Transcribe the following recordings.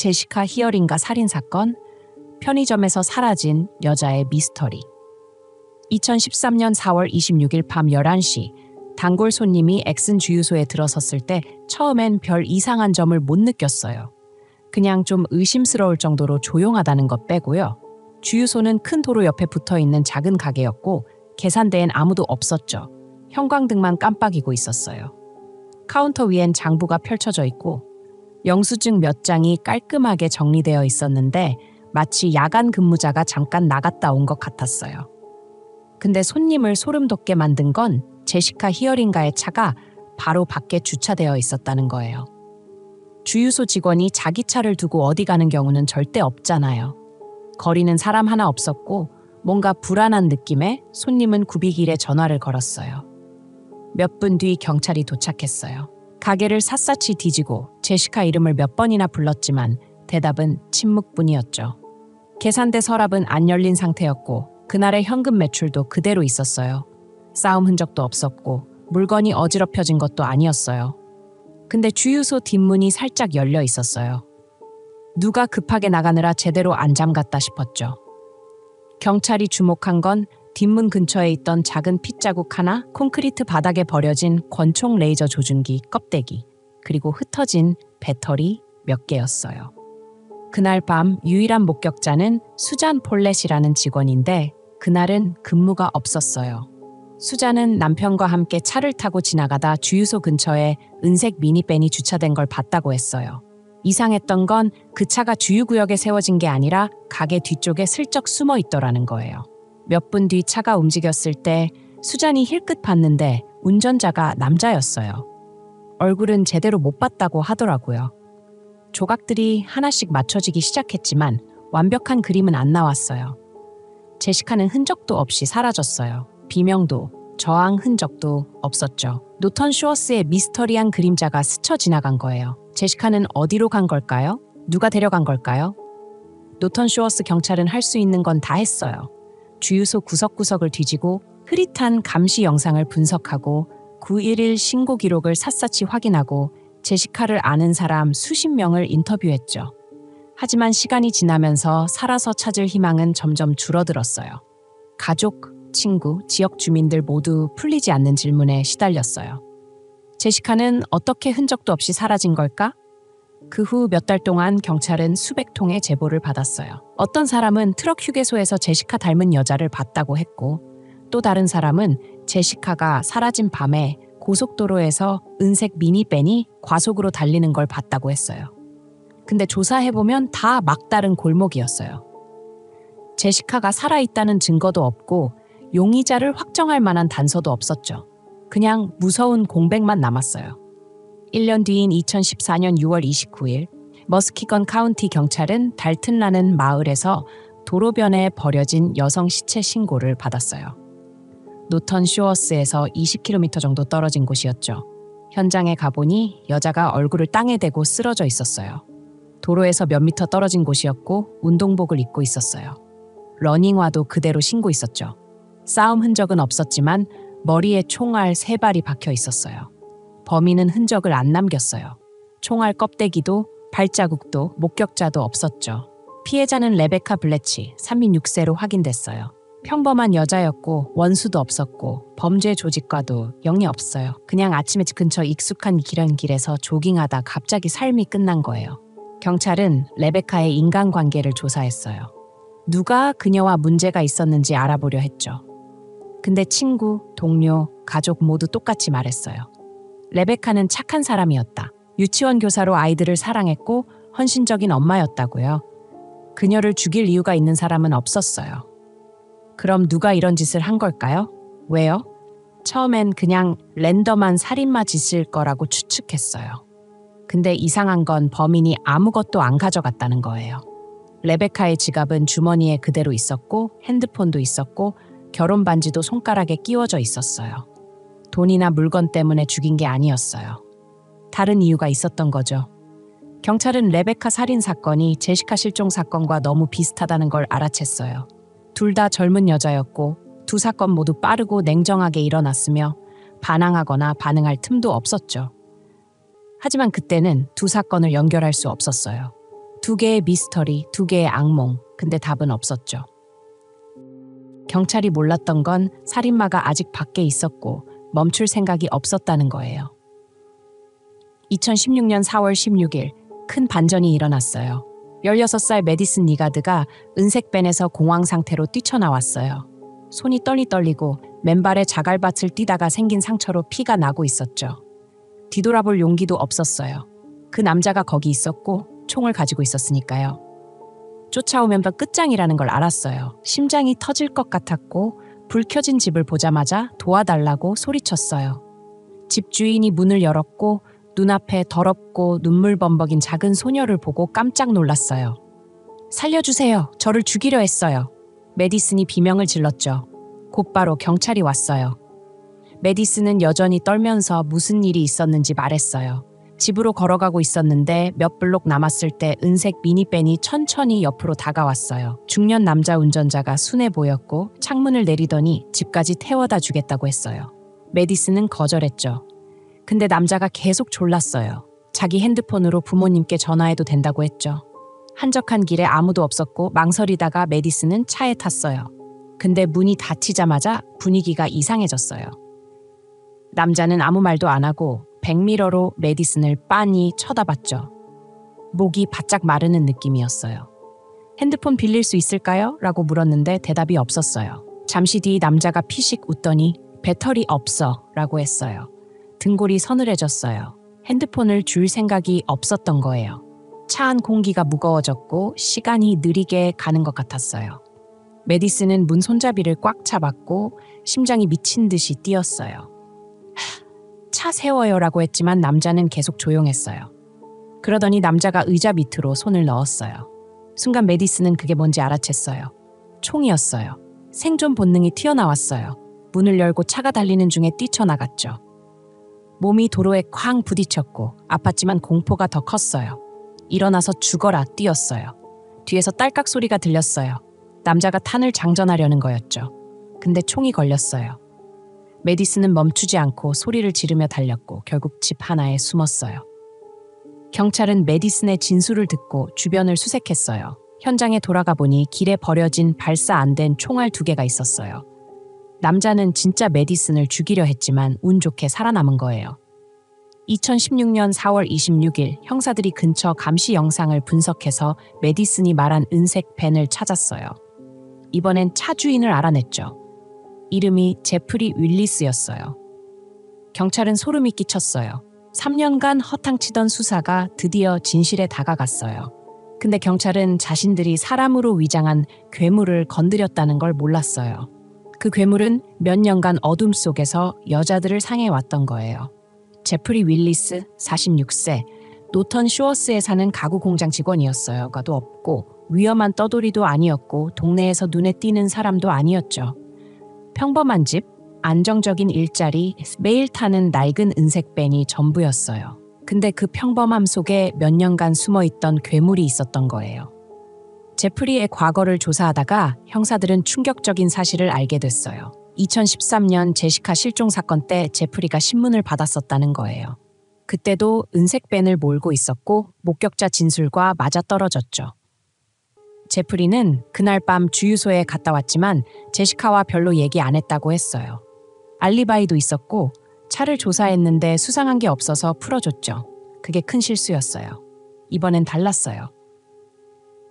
제시카 히어링가 살인사건, 편의점에서 사라진 여자의 미스터리. 2013년 4월 26일 밤 11시, 단골 손님이 엑슨 주유소에 들어섰을 때 처음엔 별 이상한 점을 못 느꼈어요. 그냥 좀 의심스러울 정도로 조용하다는 것 빼고요. 주유소는 큰 도로 옆에 붙어있는 작은 가게였고 계산대엔 아무도 없었죠. 형광등만 깜빡이고 있었어요. 카운터 위엔 장부가 펼쳐져 있고 영수증 몇 장이 깔끔하게 정리되어 있었는데 마치 야간 근무자가 잠깐 나갔다 온 것 같았어요. 근데 손님을 소름 돋게 만든 건 제시카 히어링가의 차가 바로 밖에 주차되어 있었다는 거예요. 주유소 직원이 자기 차를 두고 어디 가는 경우는 절대 없잖아요. 거리는 사람 하나 없었고 뭔가 불안한 느낌에 손님은 구비길에 전화를 걸었어요. 몇 분 뒤 경찰이 도착했어요. 가게를 샅샅이 뒤지고 제시카 이름을 몇 번이나 불렀지만 대답은 침묵뿐이었죠. 계산대 서랍은 안 열린 상태였고 그날의 현금 매출도 그대로 있었어요. 싸움 흔적도 없었고 물건이 어지럽혀진 것도 아니었어요. 근데 주유소 뒷문이 살짝 열려 있었어요. 누가 급하게 나가느라 제대로 안 잠갔다 싶었죠. 경찰이 주목한 건 뒷문 근처에 있던 작은 핏자국 하나, 콘크리트 바닥에 버려진 권총 레이저 조준기 껍데기, 그리고 흩어진 배터리 몇 개였어요. 그날 밤 유일한 목격자는 수잔 폴렛이라는 직원인데 그날은 근무가 없었어요. 수잔은 남편과 함께 차를 타고 지나가다 주유소 근처에 은색 미니밴이 주차된 걸 봤다고 했어요. 이상했던 건 그 차가 주유구역에 세워진 게 아니라 가게 뒤쪽에 슬쩍 숨어 있더라는 거예요. 몇 분 뒤 차가 움직였을 때 수잔이 힐끗 봤는데 운전자가 남자였어요. 얼굴은 제대로 못 봤다고 하더라고요. 조각들이 하나씩 맞춰지기 시작했지만 완벽한 그림은 안 나왔어요. 제시카는 흔적도 없이 사라졌어요. 비명도, 저항 흔적도 없었죠. 노턴 쇼어스의 미스터리한 그림자가 스쳐 지나간 거예요. 제시카는 어디로 간 걸까요? 누가 데려간 걸까요? 노턴 쇼어스 경찰은 할 수 있는 건 다 했어요. 주유소 구석구석을 뒤지고 흐릿한 감시 영상을 분석하고 911 신고 기록을 샅샅이 확인하고 제시카를 아는 사람 수십 명을 인터뷰했죠. 하지만 시간이 지나면서 살아서 찾을 희망은 점점 줄어들었어요. 가족, 친구, 지역 주민들 모두 풀리지 않는 질문에 시달렸어요. 제시카는 어떻게 흔적도 없이 사라진 걸까? 그 후 몇 달 동안 경찰은 수백 통의 제보를 받았어요. 어떤 사람은 트럭 휴게소에서 제시카 닮은 여자를 봤다고 했고 또 다른 사람은 제시카가 사라진 밤에 고속도로에서 은색 미니밴이 과속으로 달리는 걸 봤다고 했어요. 근데 조사해보면 다 막다른 골목이었어요. 제시카가 살아있다는 증거도 없고 용의자를 확정할 만한 단서도 없었죠. 그냥 무서운 공백만 남았어요. 1년 뒤인 2014년 6월 29일 머스키건 카운티 경찰은 달튼라는 마을에서 도로변에 버려진 여성 시체 신고를 받았어요. 노턴 쇼어스에서 20km 정도 떨어진 곳이었죠. 현장에 가보니 여자가 얼굴을 땅에 대고 쓰러져 있었어요. 도로에서 몇 미터 떨어진 곳이었고 운동복을 입고 있었어요. 러닝화도 그대로 신고 있었죠. 싸움 흔적은 없었지만 머리에 총알 3발이 박혀 있었어요. 범인은 흔적을 안 남겼어요. 총알 껍데기도 발자국도 목격자도 없었죠. 피해자는 레베카 블래치, 36세로 확인됐어요. 평범한 여자였고 원수도 없었고 범죄 조직과도 영이 없어요. 그냥 아침에 집 근처 익숙한 길에서 조깅하다 갑자기 삶이 끝난 거예요. 경찰은 레베카의 인간관계를 조사했어요. 누가 그녀와 문제가 있었는지 알아보려 했죠. 근데 친구, 동료, 가족 모두 똑같이 말했어요. 레베카는 착한 사람이었다. 유치원 교사로 아이들을 사랑했고 헌신적인 엄마였다고요. 그녀를 죽일 이유가 있는 사람은 없었어요. 그럼 누가 이런 짓을 한 걸까요? 왜요? 처음엔 그냥 랜덤한 살인마 짓일 거라고 추측했어요. 근데 이상한 건 범인이 아무것도 안 가져갔다는 거예요. 레베카의 지갑은 주머니에 그대로 있었고 핸드폰도 있었고 결혼 반지도 손가락에 끼워져 있었어요. 돈이나 물건 때문에 죽인 게 아니었어요. 다른 이유가 있었던 거죠. 경찰은 레베카 살인 사건이 제시카 실종 사건과 너무 비슷하다는 걸 알아챘어요. 둘 다 젊은 여자였고 두 사건 모두 빠르고 냉정하게 일어났으며 반항하거나 반응할 틈도 없었죠. 하지만 그때는 두 사건을 연결할 수 없었어요. 두 개의 미스터리, 두 개의 악몽. 근데 답은 없었죠. 경찰이 몰랐던 건 살인마가 아직 밖에 있었고 멈출 생각이 없었다는 거예요. 2016년 4월 16일 큰 반전이 일어났어요. 16살 메디슨 니가드가 은색 밴에서 공황 상태로 뛰쳐나왔어요. 손이 떨리고 맨발에 자갈밭을 뛰다가 생긴 상처로 피가 나고 있었죠. 뒤돌아볼 용기도 없었어요. 그 남자가 거기 있었고 총을 가지고 있었으니까요. 쫓아오면 끝장이라는 걸 알았어요. 심장이 터질 것 같았고 불 켜진 집을 보자마자 도와달라고 소리쳤어요. 집 주인이 문을 열었고 눈앞에 더럽고 눈물 범벅인 작은 소녀를 보고 깜짝 놀랐어요. 살려주세요. 저를 죽이려 했어요. 메디슨이 비명을 질렀죠. 곧바로 경찰이 왔어요. 메디슨은 여전히 떨면서 무슨 일이 있었는지 말했어요. 집으로 걸어가고 있었는데 몇 블록 남았을 때 은색 미니밴이 천천히 옆으로 다가왔어요. 중년 남자 운전자가 순해 보였고 창문을 내리더니 집까지 태워다 주겠다고 했어요. 메디슨은 거절했죠. 근데 남자가 계속 졸랐어요. 자기 핸드폰으로 부모님께 전화해도 된다고 했죠. 한적한 길에 아무도 없었고 망설이다가 메디슨은 차에 탔어요. 근데 문이 닫히자마자 분위기가 이상해졌어요. 남자는 아무 말도 안 하고 백미러로 메디슨을 빤히 쳐다봤죠. 목이 바짝 마르는 느낌이었어요. 핸드폰 빌릴 수 있을까요? 라고 물었는데 대답이 없었어요. 잠시 뒤 남자가 피식 웃더니 배터리 없어 라고 했어요. 등골이 서늘해졌어요. 핸드폰을 줄 생각이 없었던 거예요. 차 안 공기가 무거워졌고 시간이 느리게 가는 것 같았어요. 메디슨은 문 손잡이를 꽉 잡았고 심장이 미친 듯이 뛰었어요. 차 세워요라고 했지만 남자는 계속 조용했어요. 그러더니 남자가 의자 밑으로 손을 넣었어요. 순간 메디슨은 그게 뭔지 알아챘어요. 총이었어요. 생존 본능이 튀어나왔어요. 문을 열고 차가 달리는 중에 뛰쳐나갔죠. 몸이 도로에 쾅 부딪혔고 아팠지만 공포가 더 컸어요. 일어나서 죽어라 뛰었어요. 뒤에서 딸깍 소리가 들렸어요. 남자가 탄을 장전하려는 거였죠. 근데 총이 걸렸어요. 메디슨은 멈추지 않고 소리를 지르며 달렸고 결국 집 하나에 숨었어요. 경찰은 메디슨의 진술을 듣고 주변을 수색했어요. 현장에 돌아가 보니 길에 버려진 발사 안 된 총알 2개가 있었어요. 남자는 진짜 메디슨을 죽이려 했지만 운 좋게 살아남은 거예요. 2016년 4월 26일 형사들이 근처 감시 영상을 분석해서 메디슨이 말한 은색 밴을 찾았어요. 이번엔 차 주인을 알아냈죠. 이름이 제프리 윌리스였어요. 경찰은 소름이 끼쳤어요. 3년간 허탕치던 수사가 드디어 진실에 다가갔어요. 근데 경찰은 자신들이 사람으로 위장한 괴물을 건드렸다는 걸 몰랐어요. 그 괴물은 몇 년간 어둠 속에서 여자들을 상해왔던 거예요. 제프리 윌리스, 46세, 노턴 쇼어스에 사는 가구 공장 직원이었어요. 가도 없고 위험한 떠돌이도 아니었고 동네에서 눈에 띄는 사람도 아니었죠. 평범한 집, 안정적인 일자리, 매일 타는 낡은 은색 밴이 전부였어요. 근데 그 평범함 속에 몇 년간 숨어있던 괴물이 있었던 거예요. 제프리의 과거를 조사하다가 형사들은 충격적인 사실을 알게 됐어요. 2013년 제시카 실종 사건 때 제프리가 신문을 받았었다는 거예요. 그때도 은색 밴을 몰고 있었고 목격자 진술과 맞아떨어졌죠. 제프리는 그날 밤 주유소에 갔다 왔지만 제시카와 별로 얘기 안 했다고 했어요. 알리바이도 있었고 차를 조사했는데 수상한 게 없어서 풀어줬죠. 그게 큰 실수였어요. 이번엔 달랐어요.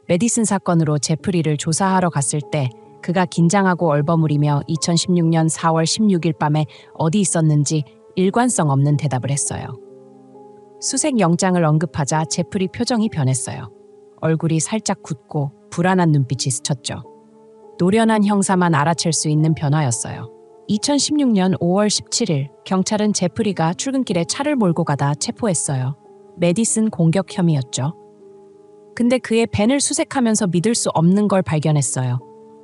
메디슨 사건으로 제프리를 조사하러 갔을 때 그가 긴장하고 얼버무리며 2016년 4월 16일 밤에 어디 있었는지 일관성 없는 대답을 했어요. 수색 영장을 언급하자 제프리 표정이 변했어요. 얼굴이 살짝 굳고 불안한 눈빛이 스쳤죠. 노련한 형사만 알아챌 수 있는 변화였어요. 2016년 5월 17일 경찰은 제프리가 출근길에 차를 몰고 가다 체포했어요. 메디슨 공격 혐의였죠. 근데 그의 밴을 수색하면서 믿을 수 없는 걸 발견했어요.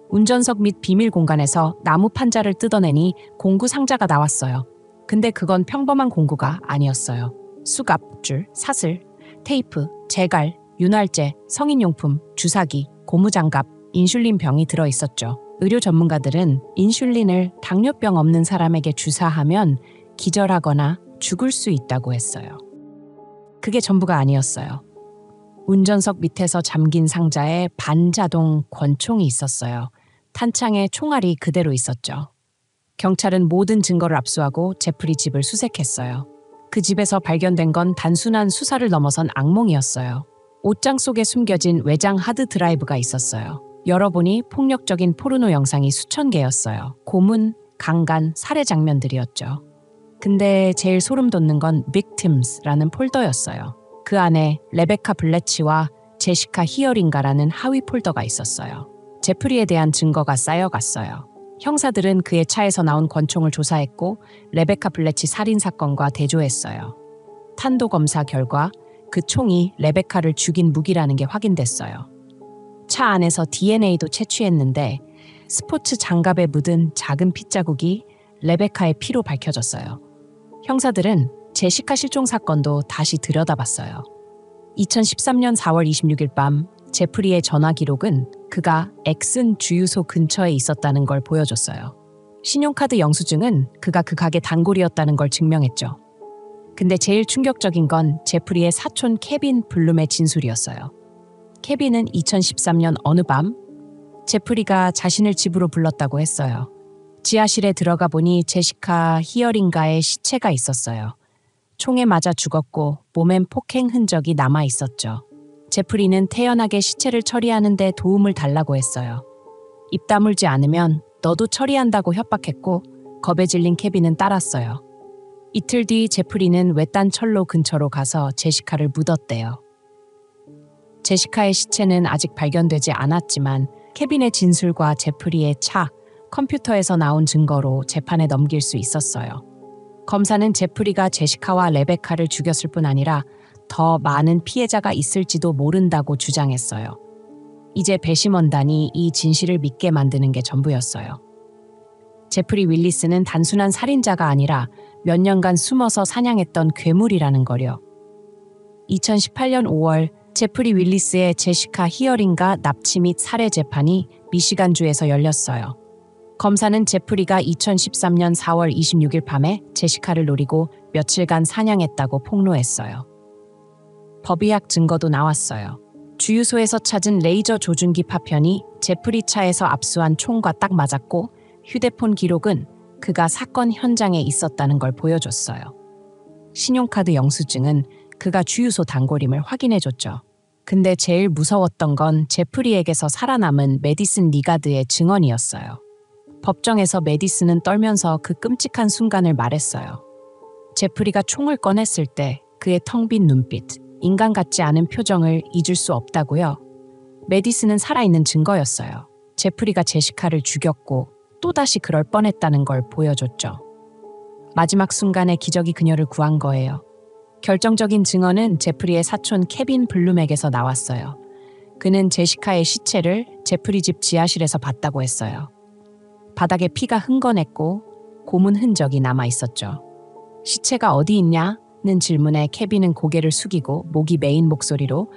운전석 및 비밀 공간에서 나무 판자를 뜯어내니 공구 상자가 나왔어요. 근데 그건 평범한 공구가 아니었어요. 수갑, 줄, 사슬, 테이프, 제갈, 윤활제, 성인용품, 주사기, 고무장갑, 인슐린 병이 들어있었죠. 의료 전문가들은 인슐린을 당뇨병 없는 사람에게 주사하면 기절하거나 죽을 수 있다고 했어요. 그게 전부가 아니었어요. 운전석 밑에서 잠긴 상자에 반자동 권총이 있었어요. 탄창에 총알이 그대로 있었죠. 경찰은 모든 증거를 압수하고 제프리 집을 수색했어요. 그 집에서 발견된 건 단순한 수사를 넘어선 악몽이었어요. 옷장 속에 숨겨진 외장 하드 드라이브가 있었어요. 열어보니 폭력적인 포르노 영상이 수천 개였어요. 고문, 강간, 살해 장면들이었죠. 근데 제일 소름 돋는 건 Victims라는 폴더였어요. 그 안에 레베카 블레치와 제시카 히어링가라는 하위 폴더가 있었어요. 제프리에 대한 증거가 쌓여갔어요. 형사들은 그의 차에서 나온 권총을 조사했고 레베카 블레치 살인 사건과 대조했어요. 탄도 검사 결과 그 총이 레베카를 죽인 무기라는 게 확인됐어요. 차 안에서 DNA도 채취했는데 스포츠 장갑에 묻은 작은 핏자국이 레베카의 피로 밝혀졌어요. 형사들은 제시카 실종 사건도 다시 들여다봤어요. 2013년 4월 26일 밤 제프리의 전화 기록은 그가 엑슨 주유소 근처에 있었다는 걸 보여줬어요. 신용카드 영수증은 그가 그 가게 단골이었다는 걸 증명했죠. 근데 제일 충격적인 건 제프리의 사촌 케빈 블룸의 진술이었어요. 케빈은 2013년 어느 밤 제프리가 자신을 집으로 불렀다고 했어요. 지하실에 들어가 보니 제시카 히어링가의 시체가 있었어요. 총에 맞아 죽었고 몸엔 폭행 흔적이 남아 있었죠. 제프리는 태연하게 시체를 처리하는 데 도움을 달라고 했어요. 입 다물지 않으면 너도 처리한다고 협박했고 겁에 질린 케빈은 따랐어요. 이틀 뒤 제프리는 외딴 철로 근처로 가서 제시카를 묻었대요. 제시카의 시체는 아직 발견되지 않았지만 케빈의 진술과 제프리의 차, 컴퓨터에서 나온 증거로 재판에 넘길 수 있었어요. 검사는 제프리가 제시카와 레베카를 죽였을 뿐 아니라 더 많은 피해자가 있을지도 모른다고 주장했어요. 이제 배심원단이 이 진실을 믿게 만드는 게 전부였어요. 제프리 윌리스는 단순한 살인자가 아니라 몇 년간 숨어서 사냥했던 괴물이라는 거려. 2018년 5월 제프리 윌리스의 제시카 히어링가 납치 및 살해 재판이 미시간주에서 열렸어요. 검사는 제프리가 2013년 4월 26일 밤에 제시카를 노리고 며칠간 사냥했다고 폭로했어요. 법의학 증거도 나왔어요. 주유소에서 찾은 레이저 조준기 파편이 제프리 차에서 압수한 총과 딱 맞았고 휴대폰 기록은 그가 사건 현장에 있었다는 걸 보여줬어요. 신용카드 영수증은 그가 주유소 단골임을 확인해줬죠. 근데 제일 무서웠던 건 제프리에게서 살아남은 메디슨 리가드의 증언이었어요. 법정에서 메디슨은 떨면서 그 끔찍한 순간을 말했어요. 제프리가 총을 꺼냈을 때 그의 텅 빈 눈빛, 인간 같지 않은 표정을 잊을 수 없다고요. 메디슨은 살아있는 증거였어요. 제프리가 제시카를 죽였고 또다시 그럴 뻔했다는 걸 보여줬죠. 마지막 순간에 기적이 그녀를 구한 거예요. 결정적인 증언은 제프리의 사촌 케빈 블룸에게서 나왔어요. 그는 제시카의 시체를 제프리 집 지하실에서 봤다고 했어요. 바닥에 피가 흥건했고 고문 흔적이 남아 있었죠. 시체가 어디 있냐는 질문에 케빈은 고개를 숙이고 목이 메인 목소리로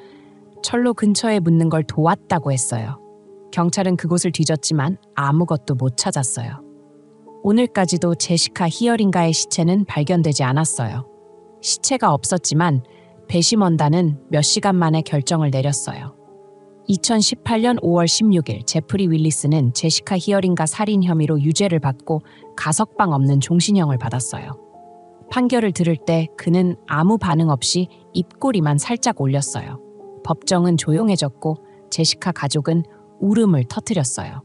철로 근처에 묻는 걸 도왔다고 했어요. 경찰은 그곳을 뒤졌지만 아무것도 못 찾았어요. 오늘까지도 제시카 히어링가의 시체는 발견되지 않았어요. 시체가 없었지만 배심원단은 몇 시간 만에 결정을 내렸어요. 2018년 5월 16일 제프리 윌리스는 제시카 히어링가 살인 혐의로 유죄를 받고 가석방 없는 종신형을 받았어요. 판결을 들을 때 그는 아무 반응 없이 입꼬리만 살짝 올렸어요. 법정은 조용해졌고 제시카 가족은 울음을 터뜨렸어요.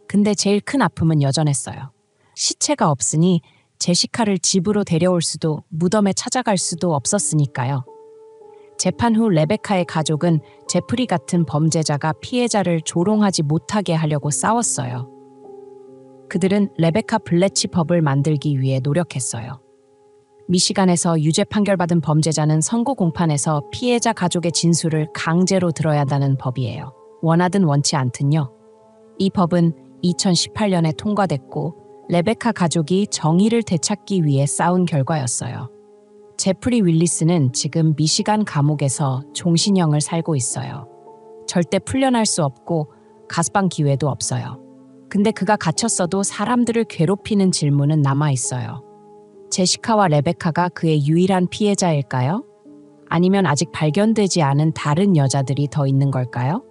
근데 제일 큰 아픔은 여전했어요. 시체가 없으니 제시카를 집으로 데려올 수도 무덤에 찾아갈 수도 없었으니까요. 재판 후 레베카의 가족은 제프리 같은 범죄자가 피해자를 조롱하지 못하게 하려고 싸웠어요. 그들은 레베카 블레치 법을 만들기 위해 노력했어요. 미시간에서 유죄 판결받은 범죄자는 선고 공판에서 피해자 가족의 진술을 강제로 들어야 한다는 법이에요. 원하든 원치 않든요. 이 법은 2018년에 통과됐고 레베카 가족이 정의를 되찾기 위해 싸운 결과였어요. 제프리 윌리스는 지금 미시간 감옥에서 종신형을 살고 있어요. 절대 풀려날 수 없고 가석방 기회도 없어요. 근데 그가 갇혔어도 사람들을 괴롭히는 질문은 남아 있어요. 제시카와 레베카가 그의 유일한 피해자일까요? 아니면 아직 발견되지 않은 다른 여자들이 더 있는 걸까요?